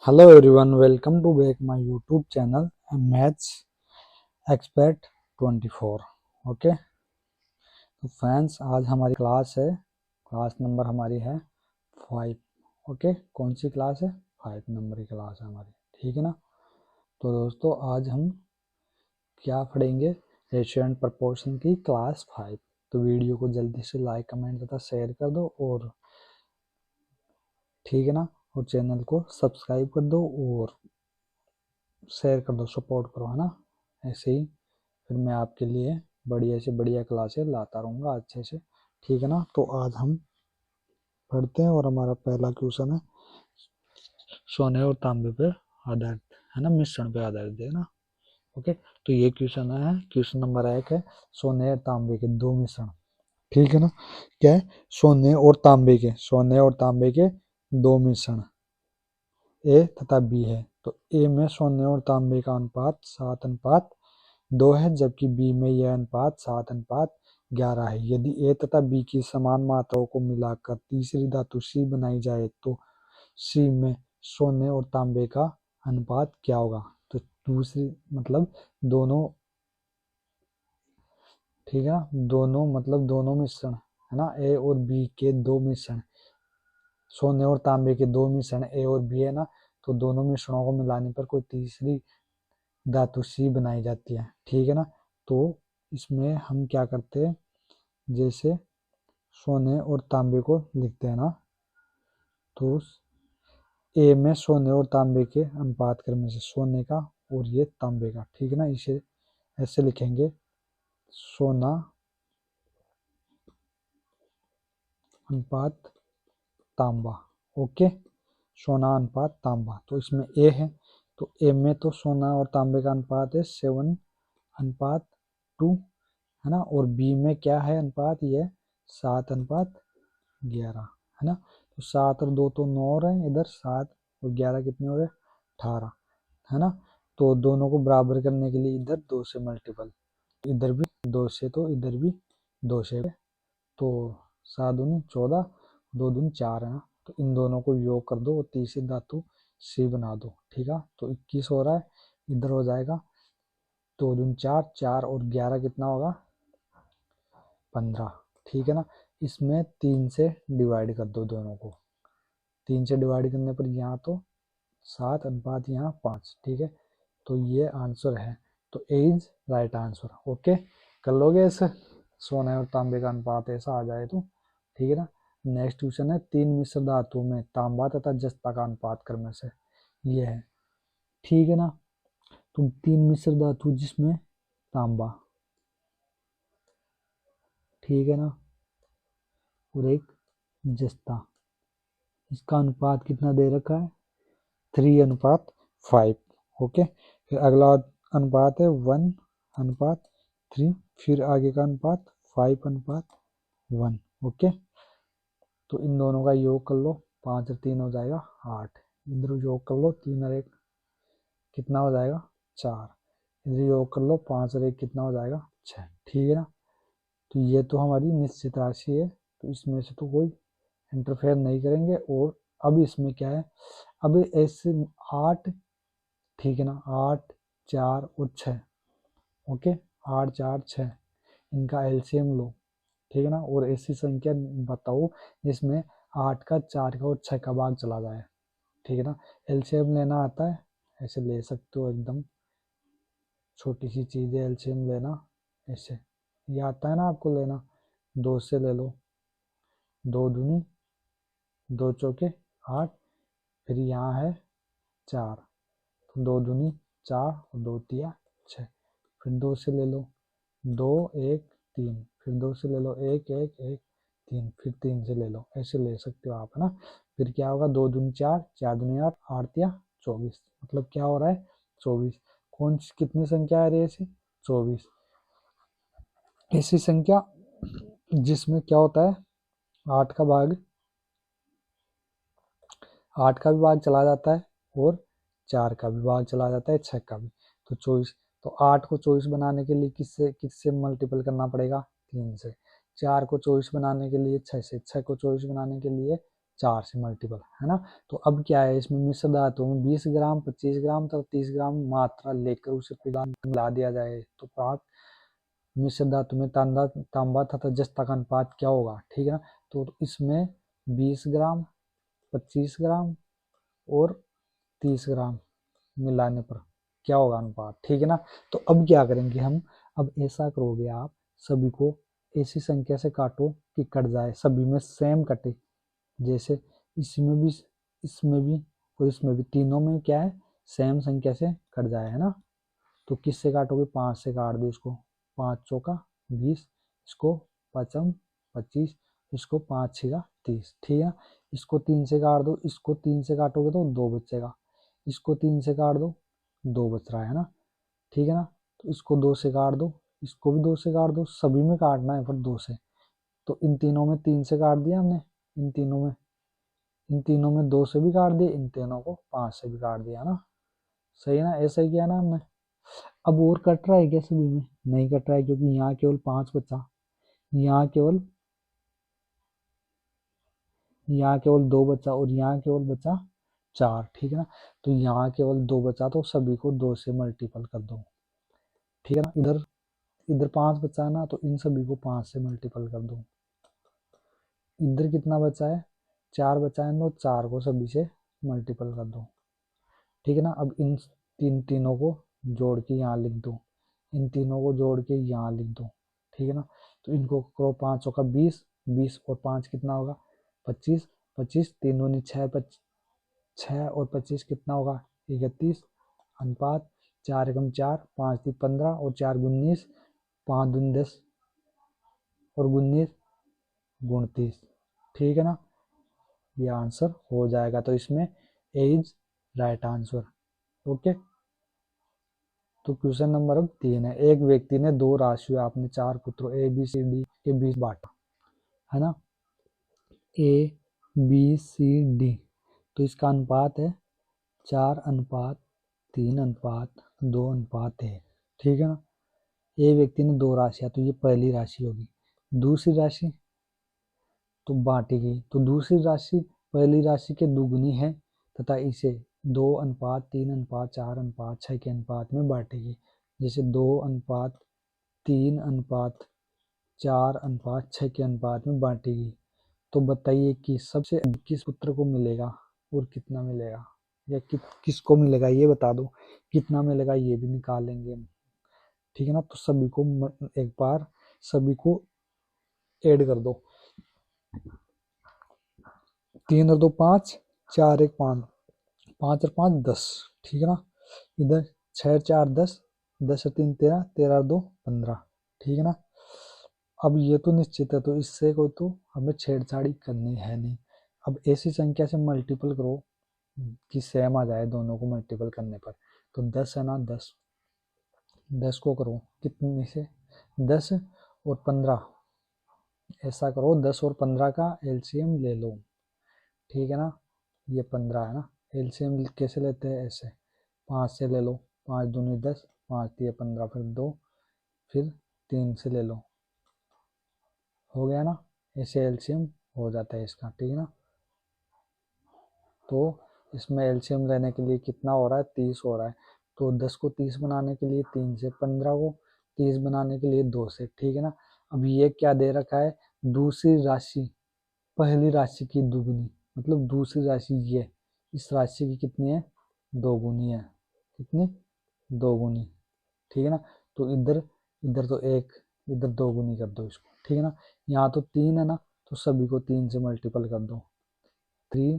Hello everyone, welcome to back my YouTube channel Maths Expert 24। Okay, तो friends आज हमारी class है, class number हमारी है 5। ओके, कौन सी क्लास है? 5 नंबर की क्लास है हमारी, ठीक है ना। तो दोस्तों आज हम क्या पढ़ेंगे? रेशियो एंड प्रपोर्शन की क्लास 5। तो वीडियो को जल्दी से लाइक कमेंट तथा शेयर कर दो और ठीक है ना, और चैनल को सब्सक्राइब कर दो और शेयर कर दो, सपोर्ट करो, है ना। ऐसे ही फिर मैं आपके लिए बढ़िया से बढ़िया क्लासेस लाता रहूँगा अच्छे से, ठीक है ना। तो आज हम पढ़ते हैं और हमारा पहला क्वेश्चन है सोने और तांबे पे आधारित, है ना, मिश्रण पे आधारित है ना। ओके, तो ये क्वेश्चन है, क्वेश्चन नंबर 1 है सोने और तांबे के दो मिश्रण, ठीक है ना। क्या है? सोने और तांबे के दो मिश्रण ए तथा बी है। तो ए में सोने और तांबे का अनुपात 7:2 है, जबकि बी में यह अनुपात 7:11 है। यदि ए तथा बी की समान मात्राओं को मिलाकर तीसरी धातु सी बनाई जाए तो सी में सोने और तांबे का अनुपात क्या होगा? तो दूसरी मतलब दोनों, ठीक है ना, दोनों मतलब दोनों मिश्रण, है ना, ए और बी के दो मिश्रण, सोने और तांबे के दो मिश्रण ए और बी है ना, तो दोनों मिश्रणों को मिलाने पर कोई तीसरी धातु सी बनाई जाती है, ठीक है ना। तो इसमें हम क्या करते हैं, जैसे सोने और तांबे को लिखते हैं ना, तो ए में सोने और तांबे के अनुपात क्रम से सोने का और ये तांबे का, ठीक है ना। इसे ऐसे लिखेंगे सोना अनुपात तांबा। ओके, सोना अनुपात तांबा, तो इसमें ए है, तो ए में तो सोना और तांबे का अनुपात है 7:2, है ना, और बी में क्या है अनुपात? ये 7:11, है ना। तो 7 और 2 तो 9 रहे, इधर 7 और 11 कितने हो गए? 18, है ना। तो दोनों को बराबर करने के लिए इधर 2 से मल्टीपल, इधर भी 2 से, तो इधर भी 2 से, तो 7 दूनी 14, 2 दूनी 4 है ना। तो इन दोनों को योग कर दो और तीसरी धातु सी बना दो, ठीक है। तो 21 हो रहा है, इधर हो जाएगा 2 दूनी 4, 4 और 11 कितना होगा? 15, ठीक है ना। इसमें 3 से डिवाइड कर दो दोनों को, 3 से डिवाइड करने पर यहाँ तो 7:5, ठीक है। तो ये आंसर है, तो A is right answer. Okay, कर लोगे ऐसे? सोने और तांबे का अनुपात ऐसा आ जाए तो, ठीक है ना। नेक्स्ट क्वेश्चन है तीन मिश्र धातुओं में तांबा तथा जस्ता का अनुपात क्रम से ये है, ठीक है ना। तो तीन मिश्र धातु जिसमें तांबा, ठीक है ना, और एक जस्ता, इसका अनुपात कितना दे रखा है? 3:5। ओके, फिर अगला अनुपात है 1:3, फिर आगे का अनुपात 5:1। ओके, तो इन दोनों का योग कर लो, 5 और 3 हो जाएगा 8, इधर योग कर लो 3 और 1 कितना हो जाएगा? 4, इधर योग कर लो 5 और 1 कितना हो जाएगा? 6, ठीक है ना। तो ये तो हमारी निश्चित राशि है, तो इसमें से तो कोई इंटरफेयर नहीं करेंगे। और अब इसमें क्या है, अब ऐसे 8, ठीक है ना, 8, 4 और 6। ओके, 8, 4, 6, इनका एलसीएम लो, ठीक है ना। और ऐसी संख्या बताओ जिसमें 8 का, 4 का और 6 का भाग चला जाए, ठीक है ना। एलसीएम लेना आता है? ऐसे ले सकते हो, एकदम छोटी सी चीज़ है एलसीएम लेना, ऐसे ये आता है ना आपको लेना। 2 से ले लो, 2 दूनी 2 चौके 8, फिर यहाँ है 4, तो 2 दूनी 4 और 2 तिया 6, फिर 2 से ले लो 2, 1, 3, फिर 2 से ले लो 1, 1, 1, 3, फिर 3 से ले लो, ऐसे ले सकते हो आप, है ना। फिर क्या होगा? 2 दूनी 4, 4 दूनी 8, 8 तिया 24, मतलब क्या हो रहा है? 24। कौन कितनी संख्या आ रही है ऐसी? 24। ऐसी संख्या जिसमें क्या होता है, 8 का भाग, 8 का भी भाग चला जाता है और 4 का भी भाग चला जाता है, 6 का भी, तो 24। तो 8 को 24 बनाने के लिए किससे किससे मल्टीपल करना पड़ेगा? 3 से। 4 को 24 बनाने के लिए 6 से, 6 को 24 बनाने के लिए 4 से मल्टीपल, है ना। तो अब क्या है, इसमें मिश्र धातु में 20 ग्राम, 25 ग्राम तक 30 ग्राम मात्रा लेकर उसे मिला दिया जाए तो प्राप्त मिश्र धातु में तांबा तांबा तथा जस्ता का अनुपात क्या होगा, ठीक है ना। तो इसमें 20 ग्राम, 25 ग्राम और 30 ग्राम मिलाने पर क्या होगा अनुपात, ठीक है ना। तो अब क्या करेंगे हम, अब ऐसा करोगे आप, सभी को ऐसी संख्या से काटो कि कट जाए, सभी में सेम कटे, जैसे इसमें भी, इसमें भी और इसमें भी, तीनों में क्या है, सेम संख्या से कट जाए, है ना। तो किससे काटोगे, 5 से काट दो इसको, 5 चौका 20, इसको 5 25, इसको 5 6 30, ठीक है। इसको 3 से काट दो, इसको 3 से काटोगे तो 2 बचेगा, इसको 3 से काट दो 2 बच रहा है ना, ठीक है ना। तो इसको 2 से काट दो, इसको भी 2 से काट दो, सभी में काटना है पर 2 से। तो इन तीनों में 3 से काट दिया हमने, इन तीनों में 2 से भी काट दिया, इन तीनों को 5 से भी काट दिया ना, सही है ना, ऐसा ही किया ना हमने। अब और कट रहा है क्या सभी में, नहीं कट रहा है, क्योंकि यहाँ केवल 5 बचा, यहाँ केवल 2 बचा और यहाँ केवल बचा 4, ठीक है ना। तो यहाँ केवल 2 बचा तो सभी को 2 से मल्टीपल कर दो, ठीक है ना। इधर इधर 5 बचा ना, तो इन सभी को 5 से मल्टीपल कर दो। इधर कितना बचा है, 4 बचा है, तो 4 को सभी से मल्टीपल कर दो, ठीक है ना। अब इन तीनों को जोड़ के यहाँ लिख दो, इन तीनों को जोड़ के यहाँ लिख दो, ठीक है ना। तो इनको करो, 5 का 20, 20 और 5 कितना होगा, 25, 25 3 दूनी 6, 6 और 25 कितना होगा, 31, अनुपात 4 एकम 4, 5 3 15 और 4 19, 5 दूनी 10 और 19 29, ठीक है ना। ये आंसर हो जाएगा, तो इसमें ए इज राइट आंसर, ओके। तो क्वेश्चन नंबर अब 3 है, एक व्यक्ति ने 2 राशियों अपने 4 पुत्रों ए बी सी डी के बीच बांटा, है ना, ए बी सी डी। तो इसका अनुपात है 4:3:2:1, ठीक है ना। ए व्यक्ति ने 2 राशियां, तो ये पहली राशि होगी, दूसरी राशि तो बांटी गई, तो दूसरी राशि पहली राशि के दुगुनी है तथा इसे 2:3:4:6 के अनुपात में बांटेगी। जैसे 2:3:4:6 के अनुपात में बांटेगी। तो बताइए कि सबसे अधिक किस पुत्र को मिलेगा और कितना मिलेगा, या किसको मिलेगा ये बता दो, कितना मिलेगा ये भी निकाल लेंगे हम, ठीक है ना। तो सभी को एक बार सभी को ऐड कर दो, 3 और 2 5, 4 1 5, 5 और 5 10, ठीक है ना। इधर 6 4 10, 10 और 3 13, 13 और 2 15, ठीक है ना। अब ये तो निश्चित है, तो इससे कोई तो हमें छेड़छाड़ी करनी है नहीं। अब ऐसी संख्या से मल्टीपल करो कि सेम आ जाए दोनों को मल्टीपल करने पर। तो 10 है ना, 10 को करो कितने से, 10 और 15, ऐसा करो 10 और 15 का एलसीएम ले लो, ठीक है ना। ये 15 है ना, एलसीएम कैसे लेते हैं, ऐसे 5 से ले लो, 5 दूनी 10, 5 दिए 15, फिर 2, फिर 3 से ले लो, हो गया ना, ऐसे एलसीएम हो जाता है इसका, ठीक है ना। तो इसमें एलसीएम लेने के लिए कितना हो रहा है, 30 हो रहा है। तो 10 को 30 बनाने के लिए 3 से, 15 को 30 बनाने के लिए 2 से, ठीक है ना। अब ये क्या दे रखा है, दूसरी राशि पहली राशि की दुगुनी, मतलब दूसरी राशि ये इस राशि की कितनी है, दोगुनी है, कितनी, दोगुनी, ठीक है ना। तो इधर इधर तो 1, इधर दोगुनी कर दो इसको, ठीक है ना। यहाँ तो 3 है ना, तो सभी को 3 से मल्टीपल कर दो, 3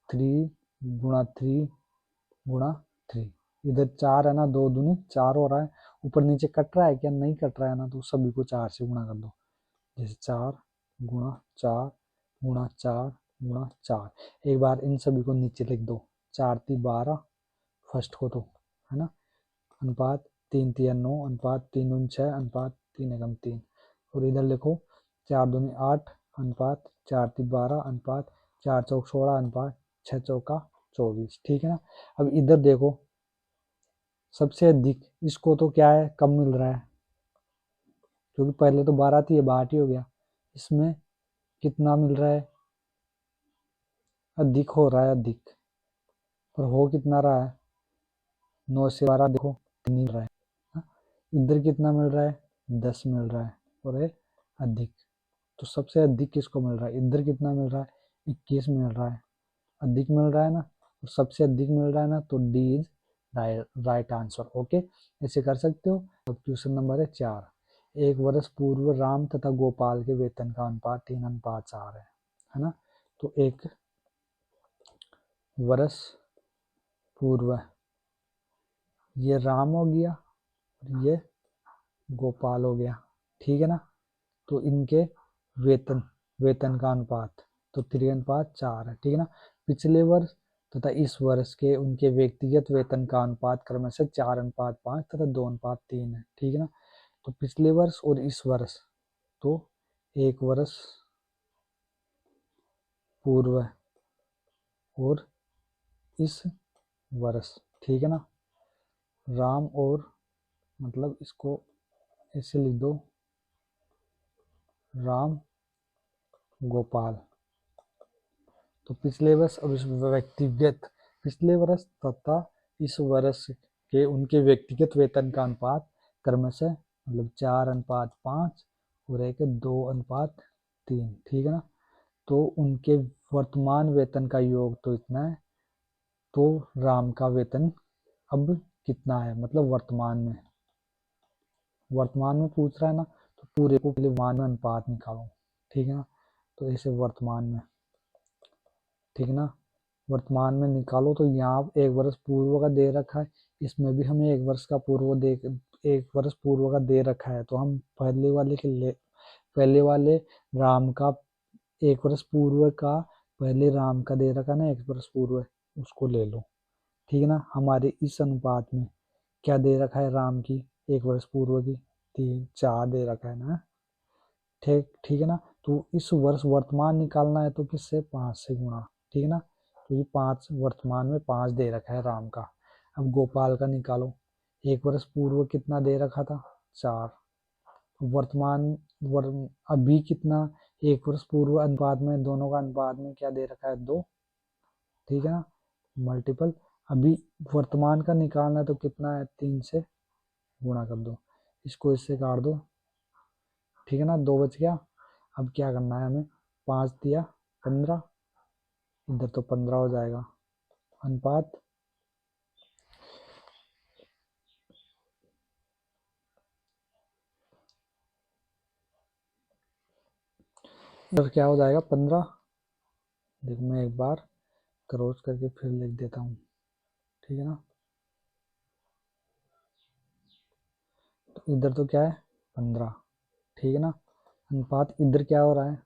3 गुणा 3 गुणा 3, इधर 4 है ना, 2 दूनी 4 हो रहा है, ऊपर नीचे कट रहा है क्या, नहीं कट रहा है ना, तो सभी को 4 से गुणा कर दो, जैसे 4 गुणा 4 गुणा 4 गुणा 4। एक बार इन सभी को नीचे लिख दो, 4 3 12 फर्स्ट को तो, है ना, अनुपात 3 3 9, अनुपात 3 दूनी 6, अनुपात 3 एकम 3, और इधर लिखो 4 दूनी 8, अनुपात 4 3 12, अनुपात 4 चौक 16, अनुपात 6 चौका 24, ठीक है ना। अब इधर देखो सबसे अधिक इसको तो क्या है, कम मिल रहा है, क्योंकि पहले तो 12 थी, ये 12 ही हो गया। इसमें कितना मिल रहा है, अधिक हो रहा है, अधिक, पर हो कितना रहा है, 9 से 12 देखो 3 मिल रहा है। हाँ? इधर कितना मिल रहा है, 10 मिल रहा है, और ये अधिक, तो सबसे अधिक किसको मिल रहा है, इधर कितना मिल रहा है, 21 मिल रहा है, अधिक मिल रहा है ना, तो सबसे अधिक मिल रहा है ना, तो D is right answer. Okay, ऐसे कर सकते हो। अब क्वेश्चन नंबर है 4, एक वर्ष पूर्व राम तथा गोपाल के वेतन का अनुपात 3:4 है ना। तो एक वर्ष पूर्व ये राम हो गया और ये गोपाल हो गया, ठीक है ना। तो इनके वेतन वेतन का अनुपात तो 3:4 है, ठीक है ना। पिछले वर्ष तथा इस वर्ष के उनके व्यक्तिगत वेतन का अनुपात क्रमशः 4:5 तथा 2:3 है, ठीक है ना। तो पिछले वर्ष और इस वर्ष, तो एक वर्ष पूर्व और इस वर्ष, ठीक है ना। राम और मतलब इसको ऐसे लिख दो, राम गोपाल। तो पिछले वर्ष और इस व्यक्तिगत, पिछले वर्ष तथा इस वर्ष के उनके व्यक्तिगत वेतन का अनुपात क्रमशः मतलब 4:5 और एक 2:3, ठीक है ना। तो उनके वर्तमान वेतन का योग तो इतना है, तो राम का वेतन अब कितना है, मतलब वर्तमान में पूछ रहा है ना, तो पूरे को पहले वर्तमान में अनुपात निकालो, ठीक है ना। तो ऐसे वर्तमान में, ठीक है ना, वर्तमान में निकालो। तो यहाँ एक वर्ष पूर्व का दे रखा है, इसमें भी हमें एक वर्ष पूर्व का दे रखा है, तो हम पहले वाले राम का एक वर्ष पूर्व का, पहले राम का दे रखा है ना एक वर्ष पूर्व, उसको ले लो, ठीक है ना। हमारे इस अनुपात में क्या दे रखा है, राम की एक वर्ष पूर्व की 3:4 दे रखा है ना, ठीक ठीक है ना। तो इस वर्ष वर्तमान निकालना है तो किससे, 5 से गुणा, ठीक है ना। तो ये 5 वर्तमान में 5 दे रखा है राम का। अब गोपाल का निकालो, एक वर्ष पूर्व कितना दे रखा था, 4, वर्तमान अभी कितना, एक वर्ष पूर्व अनुपात में, दोनों का अनुपात में क्या दे रखा है, 2, ठीक है ना, मल्टीपल। अभी वर्तमान का निकालना है तो कितना है, 3 से गुणा कर दो, इसको इससे काट दो, ठीक है ना, 2 बच गया। अब क्या करना है हमें, 5 दिया 15, इधर तो 15 हो जाएगा, अनुपात इधर क्या हो जाएगा, 15। देखो मैं एक बार क्रॉस करके फिर लिख देता हूँ, ठीक है ना। तो इधर तो क्या है, 15, ठीक है ना। अनुपात इधर क्या हो रहा है,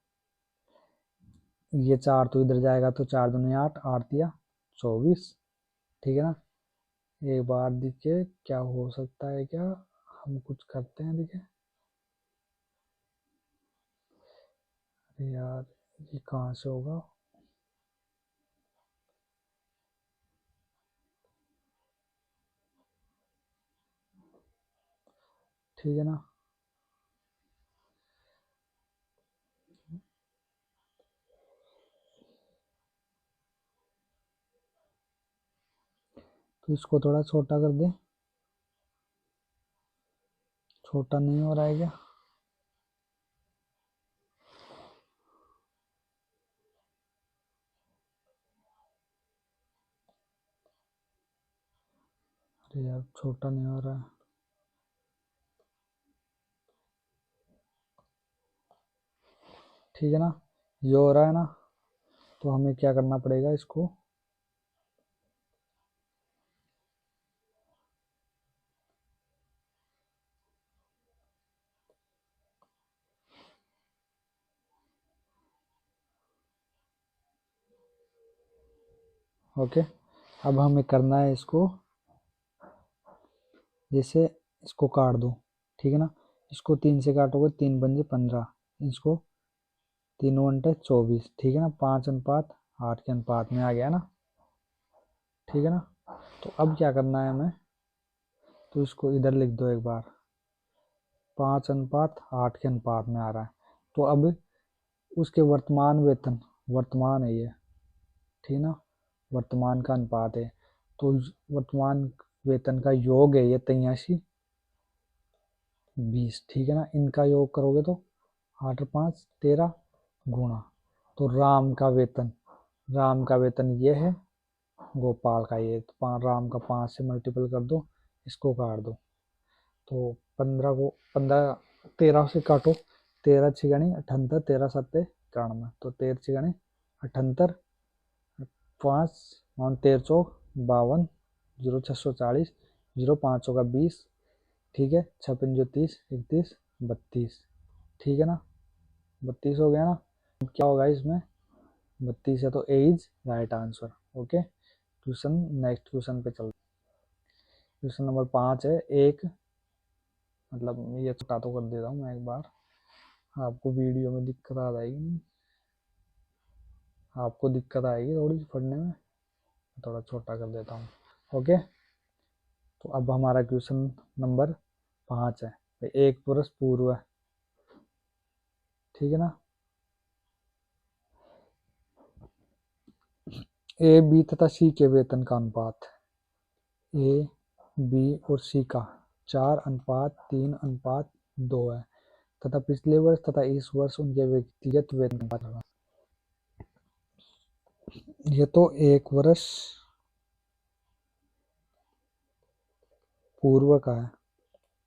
ये 4 तो इधर जाएगा, तो 4 दूनी 8, 8 दिया 24, ठीक है ना। एक बार देखिए क्या हो सकता है, क्या हम कुछ करते हैं, देखिए अरे यार ये कहाँ से होगा, ठीक है ना। तो इसको थोड़ा छोटा कर दे, छोटा नहीं हो रहा है क्या, अरे यार छोटा नहीं हो रहा है, ठीक है ना। ये हो रहा है ना, तो हमें क्या करना पड़ेगा इसको, ओके। अब हमें करना है इसको, जैसे इसको काट दो, ठीक है ना। इसको 3 से काटोगे, 3 पंजे 15, इसको 3 × 24, ठीक है ना, 5:8 के अनुपात में आ गया ना, ठीक है ना। तो अब क्या करना है हमें, तो इसको इधर लिख दो एक बार, 5:8 के अनुपात में आ रहा है। तो अब उसके वर्तमान वेतन, वर्तमान है ये, ठीक ना, वर्तमान का अनुपात है, तो वर्तमान वेतन का योग है ये 83/20, ठीक है ना। इनका योग करोगे तो 8 और 5 13 गुणा, तो राम का वेतन ये है, गोपाल का ये, तो राम का 5 से मल्टीपल कर दो, इसको काट दो, तो 13 से काटो, 13 छिगणी 78, 13 सत्ते 91, तो 13 छिगणी 78, 5 13 चौक 52, 0 640, 0 5 का 20, ठीक है, 6 5 30, 31 32, ठीक है ना, 32 हो गया ना। अब क्या होगा इसमें, 32 है तो A is right answer. Okay, next question पे चलते। क्वेश्चन नंबर 5 है, एक मतलब ये छोटा तो कर देता हूँ मैं एक बार, आपको वीडियो में दिक्कत आ जाएगी, आपको दिक्कत आएगी थोड़ी पढ़ने में, थोड़ा छोटा कर देता हूँ। ओके, तो अब हमारा क्वेश्चन नंबर 5 है, एक वर्ष पूर्व, ठीक है ना। ए बी तथा सी के वेतन का अनुपात, ए बी और सी का 4:3:2 है तथा पिछले वर्ष तथा इस वर्ष उनके व्यक्तिगत वेतन का, ये तो एक वर्ष पूर्व का है,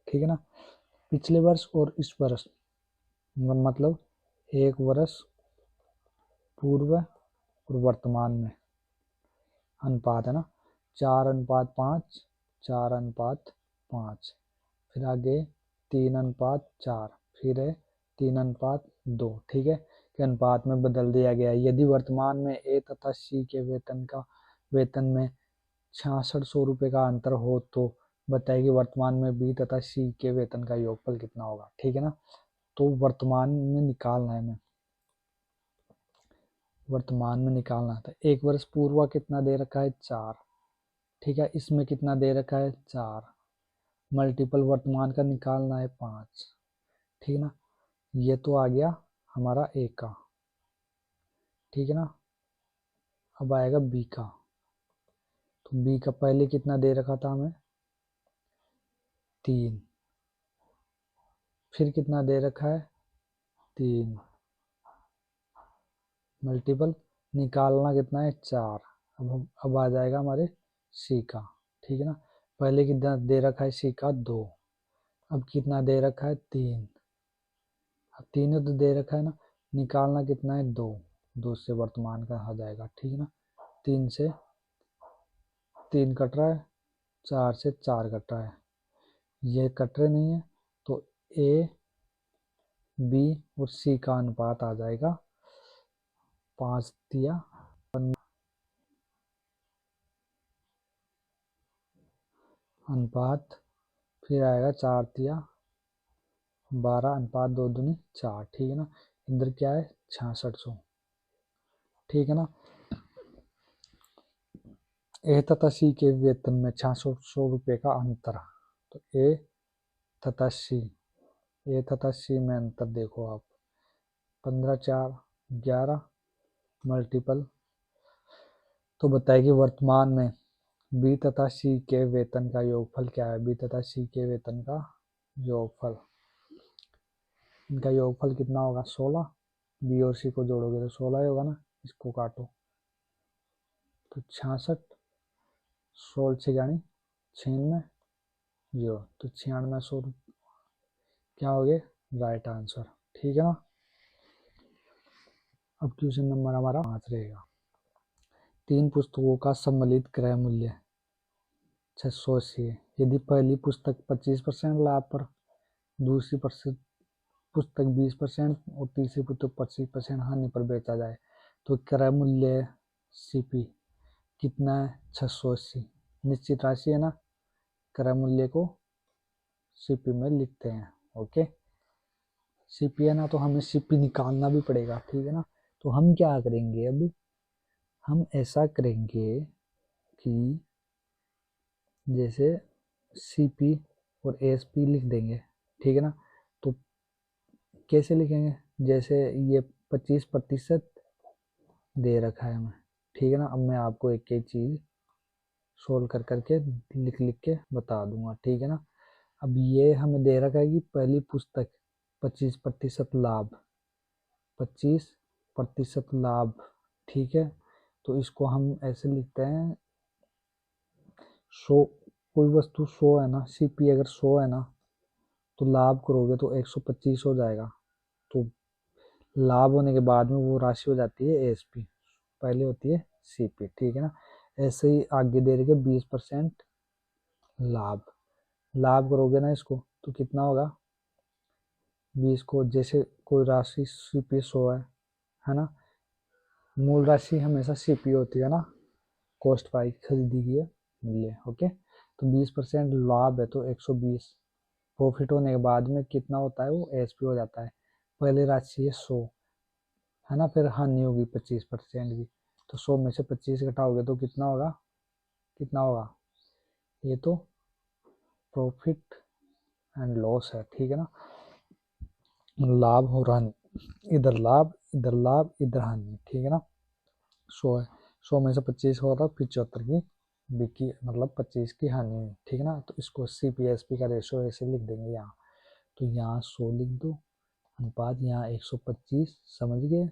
ठीक है ना। पिछले वर्ष और इस वर्ष मतलब एक वर्ष पूर्व और वर्तमान में अनुपात है ना, 4:5, 4:5, फिर आगे 3:4, फिर है 3:2, ठीक है, के अनुपात में बदल दिया गया है। यदि वर्तमान में ए तथा सी के वेतन में 6600 रुपये का अंतर हो तो बताइए कि वर्तमान में बी तथा सी के वेतन का योगफल कितना होगा, ठीक है ना। तो वर्तमान में निकालना है, हमें वर्तमान में निकालना था। एक वर्ष पूर्व कितना दे रखा है 4, ठीक है, इसमें कितना दे रखा है 4, मल्टीपल वर्तमान का निकालना है 5, ठीक है ना। ये तो आ गया हमारा ए का, ठीक है ना। अब आएगा बी का, तो बी का पहले कितना दे रखा था हमें 3, फिर कितना दे रखा है 3, मल्टीपल निकालना कितना है 4, अब आ जाएगा हमारे सी का, ठीक है ना। पहले कितना दे रखा है सी का 2, अब कितना दे रखा है 3, अब 3 तो दे रखा है ना, निकालना कितना है 2, 2 से वर्तमान का आ जाएगा, ठीक है ना। 3 से 3 कट रहा है, 4 से 4 कट रहा है, ये कट रहे नहीं है, तो ए बी और सी का अनुपात आ जाएगा 5 दिया अनुपात, फिर आएगा 4 दिया 12 अनुपात 2 दूनी 4, ठीक है ना। इधर क्या है 6600, ठीक है ना। ए तथा सी के वेतन में 6600 रुपये का अंतर, तो ए तथा सी में अंतर देखो आप, 15 4 11 मल्टीपल, तो बताइए कि वर्तमान में बी तथा सी के वेतन का योगफल क्या है। बी तथा सी के वेतन का योगफल, इनका योगफल कितना होगा 16, बी और सी को जोड़ोगे तो 16 होगा ना, इसको काटो तो 66, 16 छियानी 96 0, तो 9600 क्या हो गए राइट आंसर, ठीक है ना। अब क्वेश्चन नंबर हमारा 5 रहेगा, 3 पुस्तकों का सम्मिलित क्रय मूल्य 680 है। यदि पहली पुस्तक 25% लाभ पर, दूसरी पुस्तक 20% और तीसरी पुस्तक 25% हानि पर बेचा जाए तो क्रय मूल्य सीपी कितना है 680, निश्चित राशि है ना, क्रय मूल्य को सीपी में लिखते हैं। ओके, सीपी है ना, तो हमें सीपी निकालना भी पड़ेगा, ठीक है ना। तो हम क्या करेंगे, अब हम ऐसा करेंगे कि जैसे सीपी और एसपी लिख देंगे, ठीक है ना। तो कैसे लिखेंगे, जैसे ये 25% दे रखा है हमें, ठीक है ना। अब मैं आपको एक एक चीज़ सोल्व कर करके लिख लिख के बता दूंगा, ठीक है ना। अब ये हमें दे रखा है कि पहली पुस्तक 25% लाभ, 25% लाभ, ठीक है। तो इसको हम ऐसे लिखते हैं 100, कोई वस्तु 100 है ना, सीपी अगर 100 है ना, तो लाभ करोगे तो 125 हो जाएगा। तो लाभ होने के बाद में वो राशि हो जाती है एएसपी, पहले होती है सीपी, ठीक है ना। ऐसे ही आगे दे रखे 20% लाभ, लाभ करोगे ना इसको तो कितना होगा, 20 को जैसे कोई राशि सीपी 100 है ना, मूल राशि हमेशा सीपी होती है ना, कॉस्ट प्राइस खरीदी गई मूल्य, ओके। तो 20% लाभ है तो 120, प्रॉफिट होने के बाद में कितना होता है वो एसपी हो जाता है। पहले राशि है 100 है ना, फिर हानि होगी 25% की, तो 100 में से 25 घटाओगे तो कितना होगा, कितना होगा, ये तो प्रॉफिट एंड लॉस है, ठीक है ना। लाभ और हानि, इधर लाभ इधर लाभ इधर हानि, ठीक है ना। 100 है, 100 में से 25 होगा 75 की बिकी, मतलब 25 की हानि हुई, ठीक है ना। तो इसको सीपीएसपी का रेशो ऐसे लिख देंगे यहाँ, तो यहाँ 100 लिख दो, अनुपात यहाँ 125, समझ गए,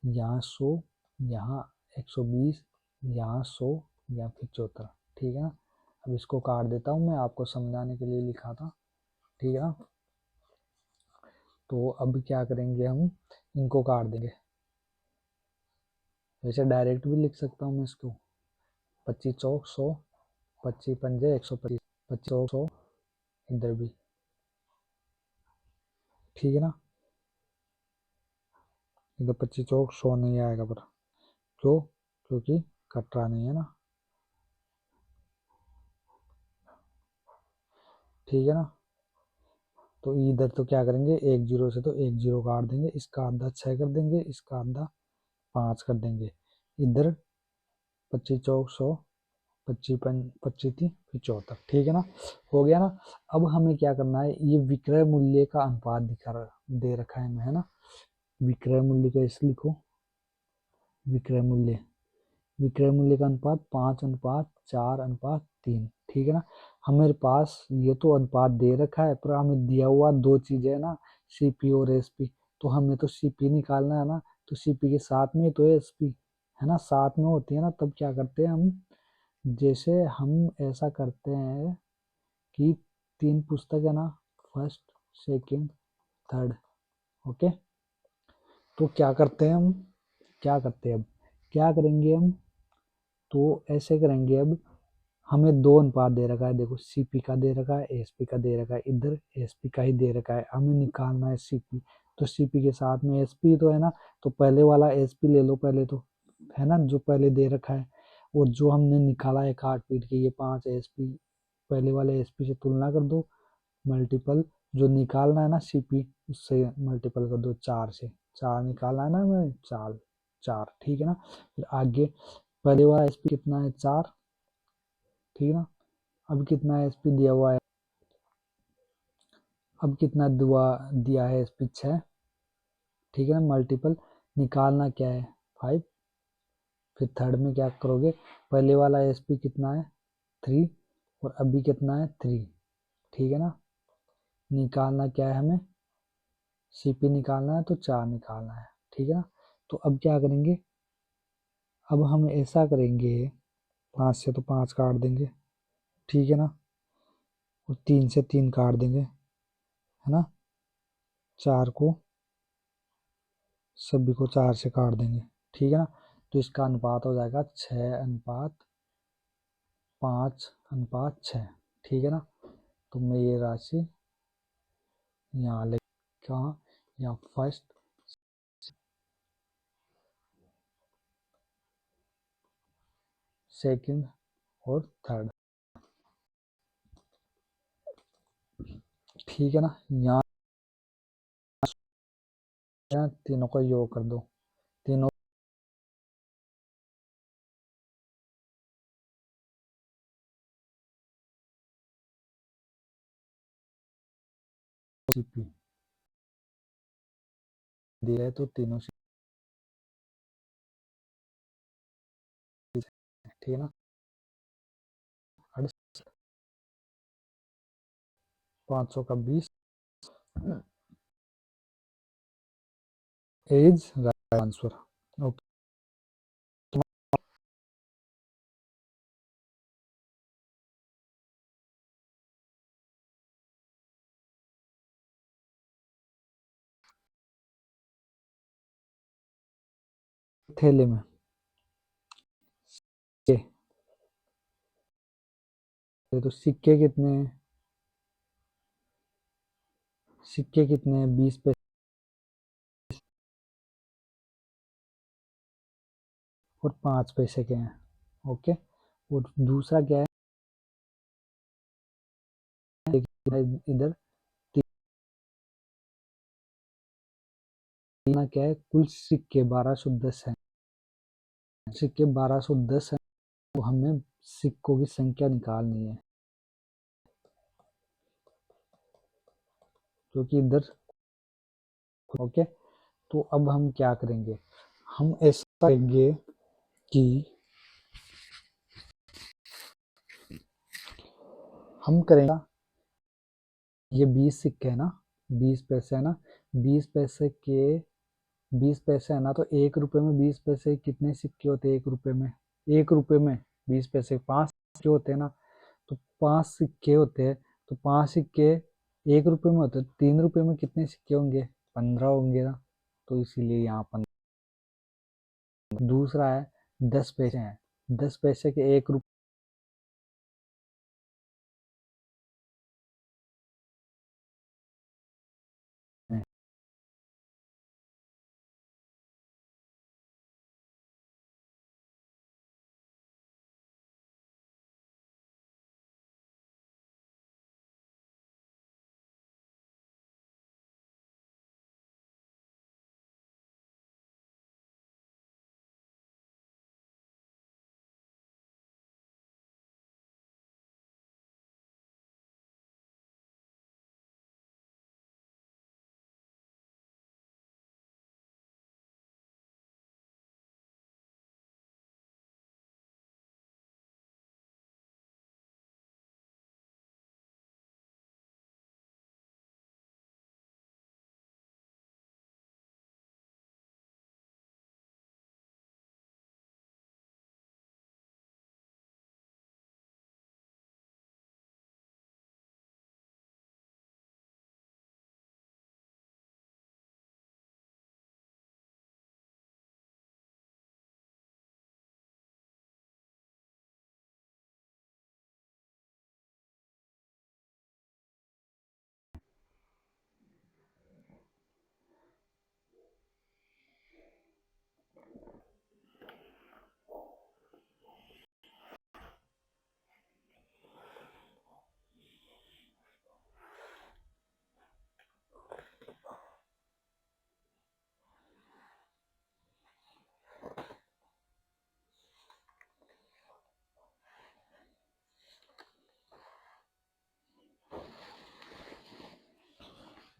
यहाँ 100, यहाँ 120, यहाँ 100, यहाँ 75, ठीक है ना। अब इसको काट देता हूँ, मैं आपको समझाने के लिए लिखा था, ठीक है ना। तो अब क्या करेंगे, हम इनको काट देंगे, वैसे डायरेक्ट भी लिख सकता हूँ मैं इसको, 25 चौक 100, 25 पंजे 125, 25 चौक 100, इधर भी, ठीक है ना। इधर 25 चौक 100 नहीं आएगा, पर क्यों, क्योंकि कट रहा नहीं है ना, ठीक है ना। तो इधर तो क्या करेंगे, एक जीरो से तो एक जीरो काट देंगे, इसका आधा 6 कर देंगे, इसका आधा 5 कर देंगे, इधर 25 चौक 100, 25 25 थी 75, ठीक है ना, हो गया ना। अब हमें क्या करना है, ये विक्रय मूल्य का अनुपात दे रखा है हमें, है ना। विक्रय मूल्य का इस लिखो, विक्रय मूल्य, विक्रय मूल्य का अनुपात 5:4:3, ठीक है ना। हमारे पास ये तो अनुपात दे रखा है, पर हमें दिया हुआ दो चीजें है ना, सीपी और एसपी, तो हमें तो सीपी निकालना है ना, तो सीपी के साथ में तो एसपी है ना, साथ में होती है ना। तब क्या करते हैं हम, जैसे हम ऐसा करते हैं कि 3 पुस्तक है ना, फर्स्ट सेकंड थर्ड, ओके। तो क्या करते हैं हम, क्या करते हैं अब, क्या करेंगे हम, तो ऐसे करेंगे अब, हमें दो अनुपात दे रखा है, देखो सीपी का दे रखा है, एसपी का दे रखा है, इधर एसपी का ही दे रखा है, हमें निकालना है सीपी, तो सीपी के साथ में एसपी तो है ना, तो पहले वाला एसपी ले लो पहले, तो है ना जो पहले दे रखा है, और जो हमने निकाला है काट पीट के ये 5 एसपी, पहले वाले एसपी से तुलना कर दो, मल्टीपल जो निकालना है ना सीपी, उससे मल्टीपल कर दो 4 से, 4 निकालना है ना हमें, 4 4, ठीक है ना। फिर आगे पहले वाला एसपी कितना है 4, ठीक है ना। अब कितना एसपी दिया हुआ है, अब कितना दिया है एसपी 6, ठीक है ना, मल्टीपल निकालना क्या है 5, फिर थर्ड में क्या करोगे, पहले वाला एसपी कितना है 3, और अभी कितना है 3, ठीक है ना। निकालना क्या है हमें, सीपी निकालना है तो 4 निकालना है, ठीक है ना। तो अब क्या करेंगे, अब हम ऐसा करेंगे, 5 से तो 5 काट देंगे, ठीक है ना, और 3 से 3 काट देंगे, है ना, 4 को, सभी को 4 से काट देंगे, ठीक है ना। तो इसका अनुपात हो जाएगा 6:5:6, ठीक है ना। तो मैं ये राशि यहाँ ले, कहाँ, यहाँ फर्स्ट सेकंड और थर्ड, ठीक है ना। यहाँ तीनों का योग कर दो, तीनों सीपी दिया है तो तीनों ठीक है ना। 500 का 20 इज राइट आंसर। ओके, थैले में ये तो सिक्के कितने हैं, सिक्के कितने हैं, 20 पैसे और 5 पैसे के हैं। ओके, और दूसरा क्या है, इधर तीन क्या है, कुल सिक्के 1210 हैं, सिक्के 1210 हैं, तो हमें सिक्कों की संख्या निकालनी है, क्योंकि इधर। ओके, तो अब हम क्या करेंगे, हम ऐसा करेंगे कि हम करेंगे, ये 20 सिक्के है ना, 20 पैसे है ना, 20 पैसे के 20 पैसे है ना, तो 1 रुपए में 20 पैसे कितने सिक्के होते हैं, 1 रुपए में, 1 रुपए में 20 पैसे 5 सिक्के होते हैं ना, तो 5 सिक्के होते हैं, तो 5 सिक्के 1 रुपए में होते हैं, 3 रुपए में कितने सिक्के होंगे, 15 होंगे ना, तो इसीलिए यहाँ 15। दूसरा है 10 पैसे हैं, 10 पैसे के 1 रुपए हैं।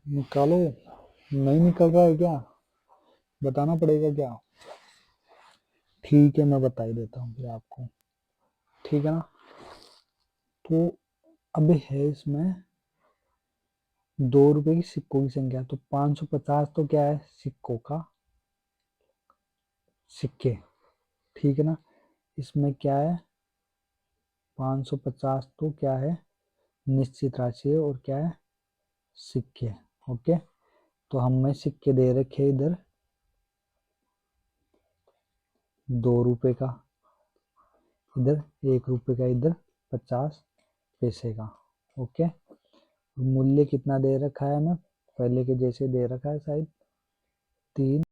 निकालो, नहीं निकल रहा है क्या, बताना पड़ेगा क्या, ठीक है मैं बता ही देता हूँ फिर आपको, ठीक है ना। तो अब है इसमें 2 रुपए की सिक्कों की संख्या, तो 550 तो क्या है, सिक्कों का सिक्के, ठीक है ना। इसमें क्या है, 550 तो क्या है, निश्चित राशि है, और क्या है, सिक्के। ओके, तो हमें सिक्के दे रखे इधर 2 रुपए का, इधर 1 रुपए का, इधर 50 पैसे का। ओके, मूल्य कितना दे रखा है हमें, पहले के जैसे दे रखा है शायद, 3।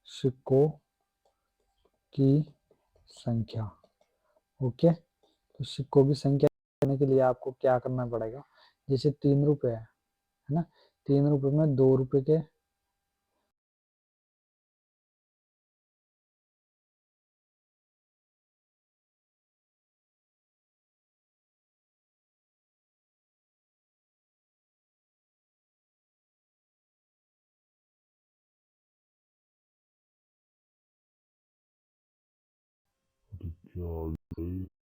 सिक्कों की संख्या। ओके, तो सिक्कों की संख्या करने के लिए आपको क्या करना पड़ेगा, जैसे 3 रुपए है ना, 3 रुपए में 2 रुपए के क्या आ गई।